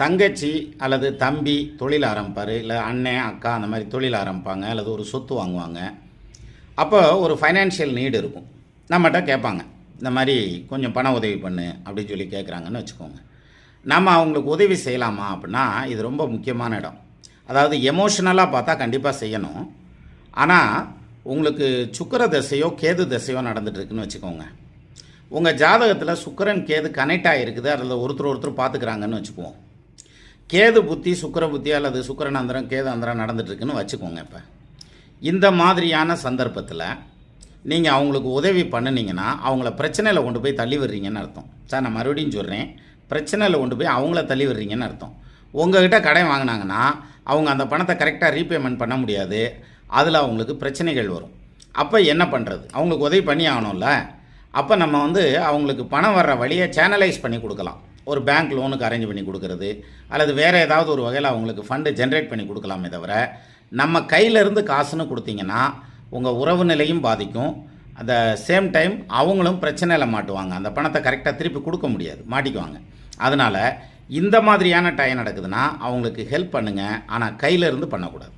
தங்கச்சி அல்லது தம்பி தொழில் ஆரம்பிப்பார், இல்லை அண்ணன் அக்கா அந்த மாதிரி தொழில் ஆரம்பிப்பாங்க, அல்லது ஒரு சொத்து வாங்குவாங்க. அப்போ ஒரு ஃபைனான்ஷியல் நீடு இருக்கும். நம்மகிட்ட கேட்பாங்க, இந்த மாதிரி கொஞ்சம் பண உதவி பண்ணு அப்படின்னு சொல்லி கேட்குறாங்கன்னு வச்சுக்கோங்க. நம்ம அவங்களுக்கு உதவி செய்யலாமா அப்படின்னா இது ரொம்ப முக்கியமான இடம். அதாவது எமோஷனலாக பார்த்தா கண்டிப்பாக செய்யணும். ஆனால் உங்களுக்கு சுக்கிர தசையோ கேது தசையோ நடந்துகிட்ருக்குன்னு வச்சுக்கோங்க. உங்கள் ஜாதகத்தில் சுக்கிரன் கேது கனெக்ட் ஆகிருக்குது, அதில் ஒருத்தர் பார்த்துக்கிறாங்கன்னு வச்சுக்குவோம். கேது புத்தி சுக்கிர புத்தி அல்லது சுக்கிரன் அந்தரம் கேது அந்தரம் நடந்துகிட்ருக்குன்னு வச்சுக்கோங்க. இப்போ இந்த மாதிரியான சந்தர்ப்பத்தில் நீங்கள் அவங்களுக்கு உதவி பண்ணினீங்கன்னா அவங்கள பிரச்சனையில் கொண்டு போய் தள்ளி விடுறீங்கன்னு அர்த்தம். சார், நான் மறுபடியும் சொல்கிறேன், பிரச்சனையில் கொண்டு போய் அவங்கள தள்ளி விடுறீங்கன்னு அர்த்தம். உங்கள்கிட்ட கடன் வாங்கினாங்கன்னா அவங்க அந்த பணத்தை கரெக்டாக ரீபேமெண்ட் பண்ண முடியாது, அதில் அவங்களுக்கு பிரச்சனைகள் வரும். அப்போ என்ன பண்ணுறது? அவங்களுக்கு உதவி பண்ணி ஆகணும்ல. அப்போ நம்ம அவங்களுக்கு பணம் வர்ற வழியை சேனலைஸ் பண்ணி கொடுக்கலாம். ஒரு பேங்க் லோனுக்கு அரேஞ்ச் பண்ணி கொடுக்கறது, அல்லது வேறு ஏதாவது ஒரு வகையில் அவங்களுக்கு ஃபண்டு ஜென்ரேட் பண்ணி கொடுக்கலாமே தவிர, நம்ம கையிலேருந்து காசுன்னு கொடுத்தீங்கன்னா உங்கள் உறவு நிலையும் பாதிக்கும். அந்த சேம் டைம் அவங்களும் பிரச்சனையில் மாட்டுவாங்க. அந்த பணத்தை கரெக்டாக திருப்பி கொடுக்க முடியாது, மாட்டிக்குவாங்க. அதனால் இந்த மாதிரியான டைம் நடக்குதுன்னா அவங்களுக்கு ஹெல்ப் பண்ணுங்கள், ஆனால் கையிலேருந்து பண்ணக்கூடாது.